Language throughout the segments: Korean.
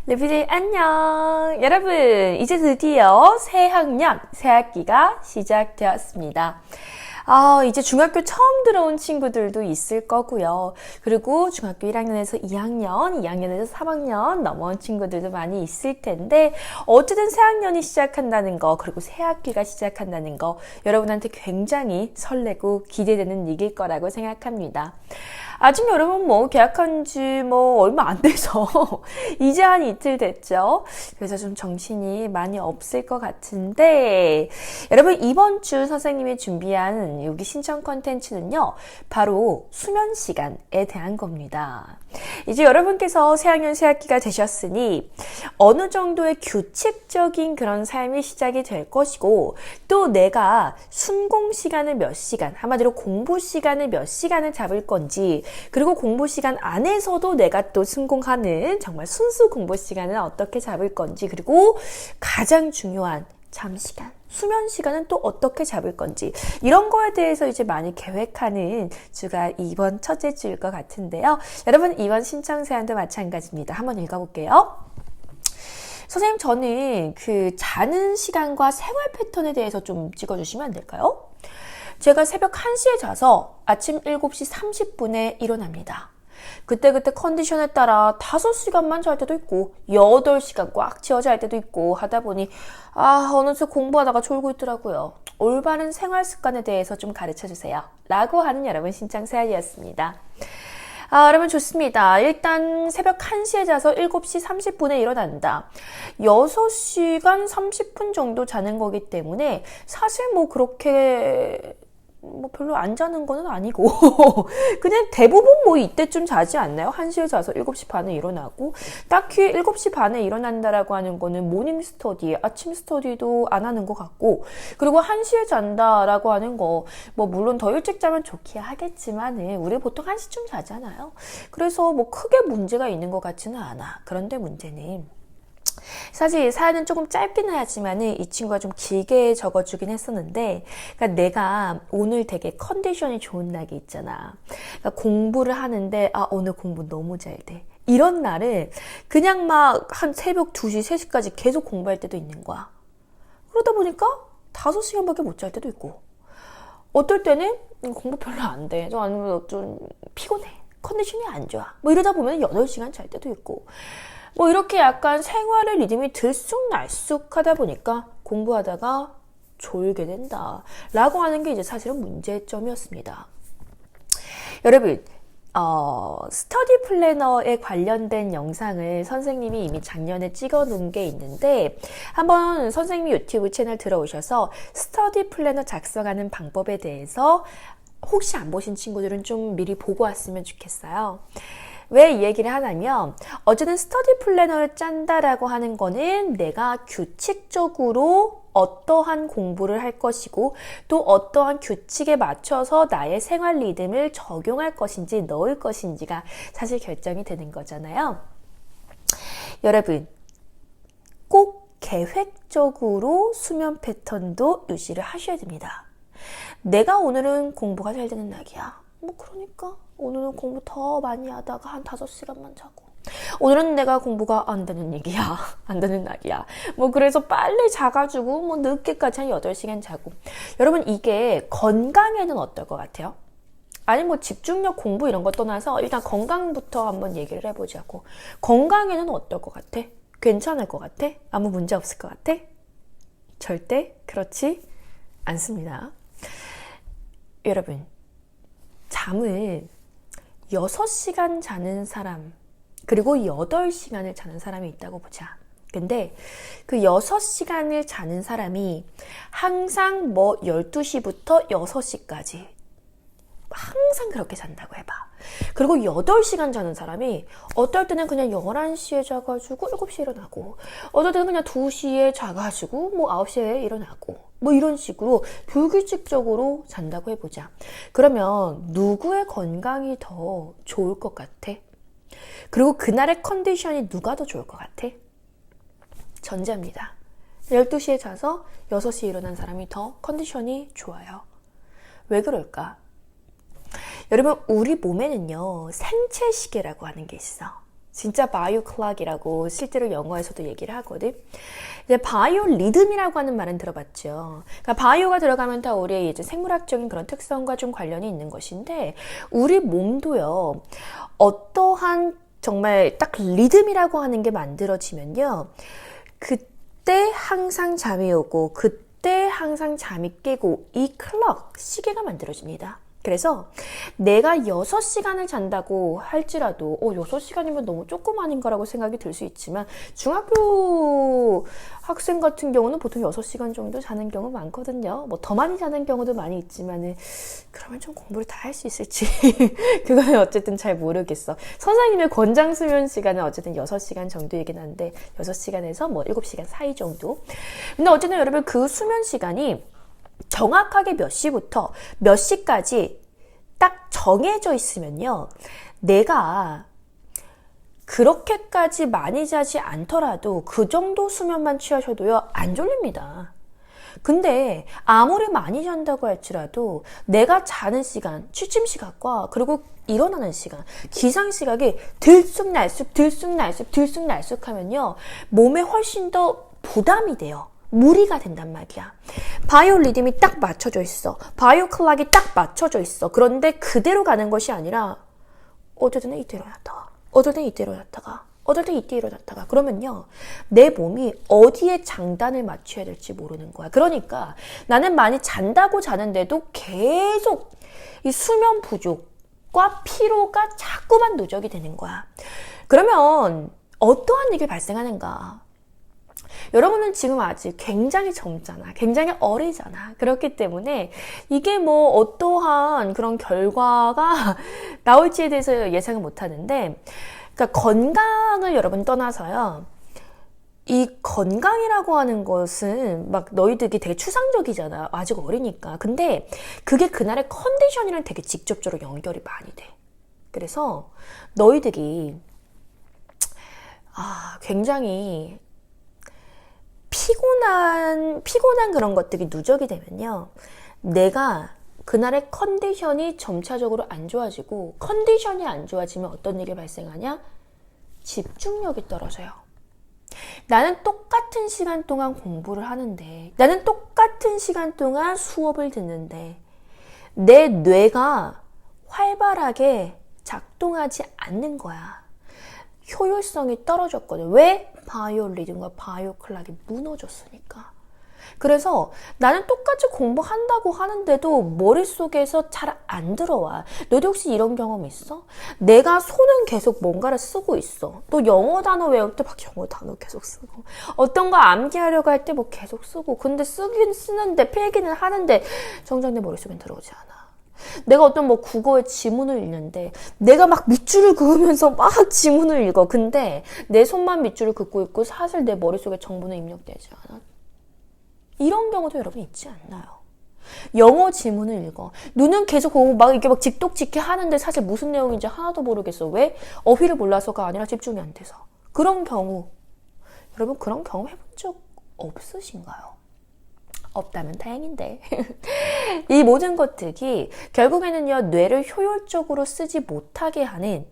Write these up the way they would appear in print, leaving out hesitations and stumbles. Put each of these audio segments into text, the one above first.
루피들 안녕! 여러분, 이제 드디어 새학년, 새학기가 시작되었습니다. 이제 중학교 처음 들어온 친구들도 있을 거고요. 그리고 중학교 1학년에서 2학년, 2학년에서 3학년 넘어온 친구들도 많이 있을 텐데 어쨌든 새학년이 시작한다는 거, 그리고 새학기가 시작한다는 거 여러분한테 굉장히 설레고 기대되는 일일 거라고 생각합니다. 아직 여러분 계약한 지 얼마 안 돼서 이제 한 이틀 됐죠. 그래서 좀 정신이 많이 없을 것 같은데 여러분 이번 주 선생님이 준비한 여기 신청 컨텐츠는요. 바로 수면 시간에 대한 겁니다. 이제 여러분께서 새학년 새학기가 되셨으니 어느 정도의 규칙적인 그런 삶이 시작이 될 것이고 또 내가 순공 시간을 몇 시간, 한마디로 공부 시간을 몇 시간을 잡을 건지 그리고 공부 시간 안에서도 내가 또 순공하는 정말 순수 공부 시간을 어떻게 잡을 건지 그리고 가장 중요한 잠시간, 수면 시간은 또 어떻게 잡을 건지 이런 거에 대해서 이제 많이 계획하는 주가 이번 첫째 주일 것 같은데요. 여러분 이번 신청 사연도 마찬가지입니다. 한번 읽어볼게요. 선생님 저는 그 자는 시간과 생활 패턴에 대해서 좀 찍어주시면 안 될까요? 제가 새벽 1시에 자서 아침 7시 30분에 일어납니다. 그때 컨디션에 따라 5시간만 잘 때도 있고 8시간 꽉 채워 잘 때도 있고 하다 보니 어느새 공부하다가 졸고 있더라고요. 올바른 생활 습관에 대해서 좀 가르쳐주세요. 라고 하는 여러분 신청 사연이었습니다. 여러분 좋습니다. 일단 새벽 1시에 자서 7시 30분에 일어난다. 6시간 30분 정도 자는 거기 때문에 사실 그렇게 별로 안 자는 거는 아니고 그냥 대부분 이때쯤 자지 않나요? 1시에 자서 7시 반에 일어나고 딱히 7시 반에 일어난다라고 하는 거는 모닝 스터디, 아침 스터디도 안 하는 것 같고 그리고 1시에 잔다라고 하는 거 물론 더 일찍 자면 좋기야 하겠지만은 우리 보통 1시쯤 자잖아요. 그래서 크게 문제가 있는 것 같지는 않아. 그런데 문제는 사실 사연은 조금 짧긴 하지만 이 친구가 좀 길게 적어주긴 했었는데 그러니까 내가 오늘 되게 컨디션이 좋은 날이 있잖아. 그러니까 공부를 하는데 오늘 공부 너무 잘 돼. 이런 날을 그냥 한 새벽 2시, 3시까지 계속 공부할 때도 있는 거야. 그러다 보니까 5시간밖에 못 잘 때도 있고 어떨 때는 공부 별로 안 돼. 아니면 좀 피곤해. 컨디션이 안 좋아. 이러다 보면 8시간 잘 때도 있고 이렇게 약간 생활의 리듬이 들쑥날쑥 하다 보니까 공부하다가 졸게 된다. 라고 하는 게 이제 사실은 문제점이었습니다. 여러분, 스터디 플래너에 관련된 영상을 선생님이 이미 작년에 찍어 놓은 게 있는데 한번 선생님이 유튜브 채널 들어오셔서 스터디 플래너 작성하는 방법에 대해서 혹시 안 보신 친구들은 좀 미리 보고 왔으면 좋겠어요. 왜 이 얘기를 하냐면 어쨌든 스터디 플래너를 짠다라고 하는 거는 내가 규칙적으로 어떠한 공부를 할 것이고 또 어떠한 규칙에 맞춰서 나의 생활 리듬을 적용할 것인지 넣을 것인지가 사실 결정이 되는 거잖아요. 여러분 꼭 계획적으로 수면 패턴도 유지를 하셔야 됩니다. 내가 오늘은 공부가 잘 되는 날이야. 그러니까 오늘은 공부 더 많이 하다가 한 5시간만 자고 오늘은 내가 공부가 안 되는 얘기야. 안 되는 날이야. 그래서 빨리 자가지고 늦게까지 한 8시간 자고 여러분 이게 건강에는 어떨 것 같아요? 아니 집중력 공부 이런 거 떠나서 일단 건강부터 한번 얘기를 해보자고. 건강에는 어떨 것 같아? 괜찮을 것 같아? 아무 문제 없을 것 같아? 절대 그렇지 않습니다. 여러분 잠을 6시간 자는 사람 그리고 8시간을 자는 사람이 있다고 보자. 근데 그 6시간을 자는 사람이 항상 12시부터 6시까지 항상 그렇게 잔다고 해봐. 그리고 8시간 자는 사람이 어떨 때는 그냥 11시에 자가지고 7시에 일어나고 어떨 때는 그냥 2시에 자가지고 9시에 일어나고 이런 식으로 불규칙적으로 잔다고 해보자. 그러면 누구의 건강이 더 좋을 것 같아? 그리고 그날의 컨디션이 누가 더 좋을 것 같아? 전자입니다. 12시에 자서 6시에 일어난 사람이 더 컨디션이 좋아요. 왜 그럴까? 여러분 우리 몸에는요 생체 시계라고 하는 게 있어. 진짜 바이오 클락이라고 실제로 영어에서도 얘기를 하거든. 이제 바이오 리듬이라고 하는 말은 들어봤죠. 그러니까 바이오가 들어가면 다 우리의 이제 생물학적인 그런 특성과 좀 관련이 있는 것인데, 우리 몸도요, 어떠한 정말 딱 리듬이라고 하는 게 만들어지면요, 그때 항상 잠이 오고, 그때 항상 잠이 깨고, 이 클럭, 시계가 만들어집니다. 그래서 내가 6시간을 잔다고 할지라도 6시간이면 너무 조금 아닌가라고 생각이 들 수 있지만, 중학교 학생 같은 경우는 보통 6시간 정도 자는 경우 많거든요. 뭐 더 많이 자는 경우도 많이 있지만은, 그러면 좀 공부를 다 할 수 있을지 그거는 어쨌든 잘 모르겠어. 선생님의 권장 수면 시간은 어쨌든 6시간 정도이긴 한데, 6시간에서 뭐 7시간 사이 정도. 근데 어쨌든 여러분, 그 수면 시간이 정확하게 몇 시부터 몇 시까지 딱 정해져 있으면요, 내가 그렇게까지 많이 자지 않더라도 그 정도 수면만 취하셔도요, 안 졸립니다. 근데 아무리 많이 잔다고 할지라도 내가 자는 시간, 취침 시각과 그리고 일어나는 시간, 기상 시각이 들쑥날쑥 하면요, 몸에 훨씬 더 부담이 돼요. 무리가 된단 말이야. 바이오 리듬이 딱 맞춰져 있어. 바이오 클락이 딱 맞춰져 있어. 그런데 그대로 가는 것이 아니라, 어떨 때는 이때 일어났다가, 어떨 때는 이때 일어났다가, 어떨 때는 이때 일어났다가, 그러면요, 내 몸이 어디에 장단을 맞춰야 될지 모르는 거야. 그러니까 나는 많이 잔다고 자는데도 계속 이 수면 부족과 피로가 자꾸만 누적이 되는 거야. 그러면 어떠한 일이 발생하는가? 여러분은 지금 아직 굉장히 젊잖아. 굉장히 어리잖아. 그렇기 때문에 이게 뭐 어떠한 그런 결과가 나올지에 대해서 예상을 못 하는데, 그러니까 건강을 여러분 떠나서요, 이 건강이라고 하는 것은 막 너희들이 되게 추상적이잖아. 아직 어리니까. 근데 그게 그날의 컨디션이랑 되게 직접적으로 연결이 많이 돼. 그래서 너희들이 굉장히 피곤한 그런 것들이 누적이 되면요, 내가 그날의 컨디션이 점차적으로 안 좋아지고, 컨디션이 안 좋아지면 어떤 일이 발생하냐? 집중력이 떨어져요. 나는 똑같은 시간 동안 공부를 하는데, 나는 똑같은 시간 동안 수업을 듣는데, 내 뇌가 활발하게 작동하지 않는 거야. 효율성이 떨어졌거든. 왜? 바이오 리듬과 바이오 클락이 무너졌으니까. 그래서 나는 똑같이 공부한다고 하는데도 머릿속에서 잘 안 들어와. 너도 혹시 이런 경험 있어? 내가 손은 계속 뭔가를 쓰고 있어. 또 영어 단어 외울 때 막 영어 단어 계속 쓰고, 어떤 거 암기하려고 할 때 뭐 계속 쓰고, 근데 쓰긴 쓰는데, 필기는 하는데 정작 내 머릿속엔 들어오지 않아. 내가 어떤 뭐 국어의 지문을 읽는데 내가 막 밑줄을 그으면서 막 지문을 읽어. 근데 내 손만 밑줄을 긋고 있고 사실 내 머릿속에 정보는 입력되지 않아. 이런 경우도 여러분 있지 않나요? 영어 지문을 읽어. 눈은 계속 보고 막 이렇게 막 직독직해 하는데 사실 무슨 내용인지 하나도 모르겠어. 왜? 어휘를 몰라서가 아니라 집중이 안 돼서. 그런 경우, 여러분 그런 경험 해본 적 없으신가요? 없다면 다행인데. 이 모든 것들이 결국에는요, 뇌를 효율적으로 쓰지 못하게 하는,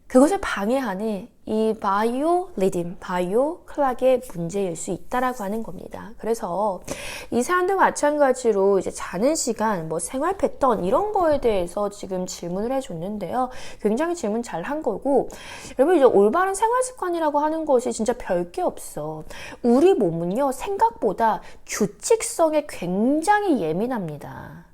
그것을 방해하는 이 바이오 리듬, 바이오 클락의 문제일 수 있다라고 하는 겁니다. 그래서 이 사람도 마찬가지로 이제 자는 시간, 뭐 생활 패턴 이런 거에 대해서 지금 질문을 해줬는데요. 굉장히 질문 잘 한 거고, 여러분 이제 올바른 생활 습관이라고 하는 것이 진짜 별게 없어. 우리 몸은요, 생각보다 규칙성에 굉장히 예민합니다.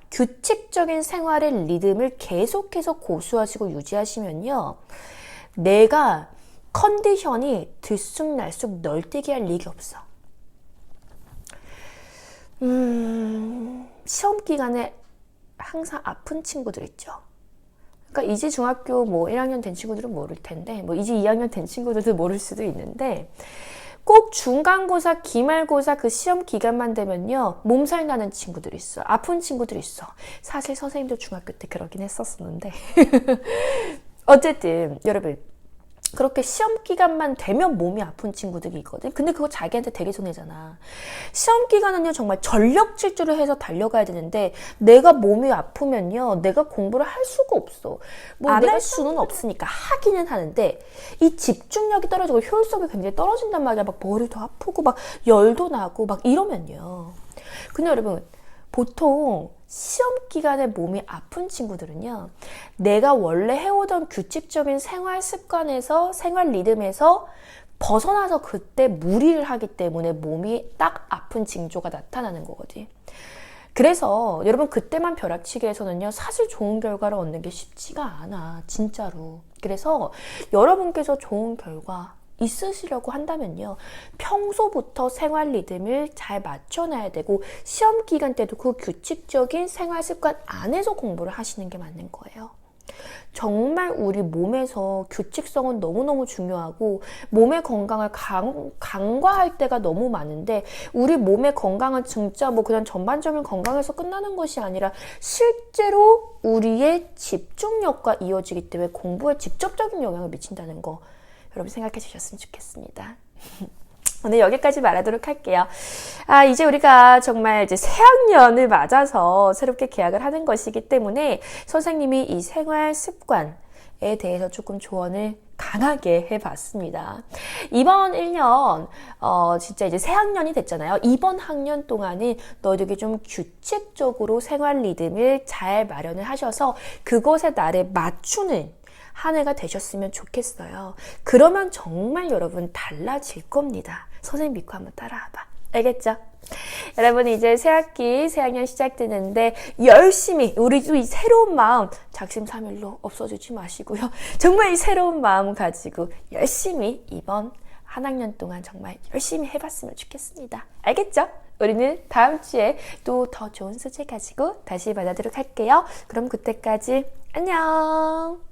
규칙적인 생활의 리듬을 계속해서 고수하시고 유지하시면요, 내가 컨디션이 들쑥날쑥 널뛰게 할 일이 없어. 시험 기간에 항상 아픈 친구들 있죠. 그러니까 이제 중학교 뭐 1학년 된 친구들은 모를 텐데, 뭐 이제 2학년 된 친구들도 모를 수도 있는데, 꼭 중간고사, 기말고사 그 시험 기간만 되면요, 몸살 나는 친구들이 있어. 아픈 친구들이 있어. 사실 선생님도 중학교 때 그러긴 했었었는데. 어쨌든 여러분, 그렇게 시험 기간만 되면 몸이 아픈 친구들이 있거든. 근데 그거 자기한테 되게 손해잖아. 시험 기간은요, 정말 전력 질주를 해서 달려가야 되는데, 내가 몸이 아프면요, 내가 공부를 할 수가 없어. 뭐 안 할 수는 없으니까 하기는 하는데, 이 집중력이 떨어지고 효율성이 굉장히 떨어진단 말이야. 막 머리도 아프고, 막 열도 나고, 막 이러면요. 근데 여러분, 보통 시험 기간에 몸이 아픈 친구들은요, 내가 원래 해오던 규칙적인 생활 습관에서, 생활 리듬에서 벗어나서 그때 무리를 하기 때문에 몸이 딱 아픈 징조가 나타나는 거거든. 그래서 여러분, 그때만 벼락치기에서는요, 사실 좋은 결과를 얻는 게 쉽지가 않아. 진짜로. 그래서 여러분께서 좋은 결과 있으시려고 한다면요, 평소부터 생활 리듬을 잘 맞춰놔야 되고, 시험 기간 때도 그 규칙적인 생활 습관 안에서 공부를 하시는 게 맞는 거예요. 정말 우리 몸에서 규칙성은 너무너무 중요하고, 몸의 건강을 간과할 때가 너무 많은데, 우리 몸의 건강은 진짜 뭐 그냥 전반적인 건강에서 끝나는 것이 아니라 실제로 우리의 집중력과 이어지기 때문에 공부에 직접적인 영향을 미친다는 거, 여러분 생각해 주셨으면 좋겠습니다. 오늘 여기까지 말하도록 할게요. 이제 우리가 정말 이제 새학년을 맞아서 새롭게 개학을 하는 것이기 때문에 선생님이 이 생활 습관에 대해서 조금 조언을 강하게 해봤습니다. 이번 1년, 진짜 이제 새학년이 됐잖아요. 이번 학년 동안은 너희들이 좀 규칙적으로 생활 리듬을 잘 마련을 하셔서 그것에 나를 맞추는 한 해가 되셨으면 좋겠어요. 그러면 정말 여러분 달라질 겁니다. 선생님 믿고 한번 따라와봐. 알겠죠? 여러분, 이제 새학기, 새학년 시작되는데 열심히 우리도 이 새로운 마음 작심삼일로 없어지지 마시고요. 정말 이 새로운 마음 가지고 열심히 이번 한 학년 동안 정말 열심히 해봤으면 좋겠습니다. 알겠죠? 우리는 다음 주에 또 더 좋은 소재 가지고 다시 만나도록 할게요. 그럼 그때까지 안녕!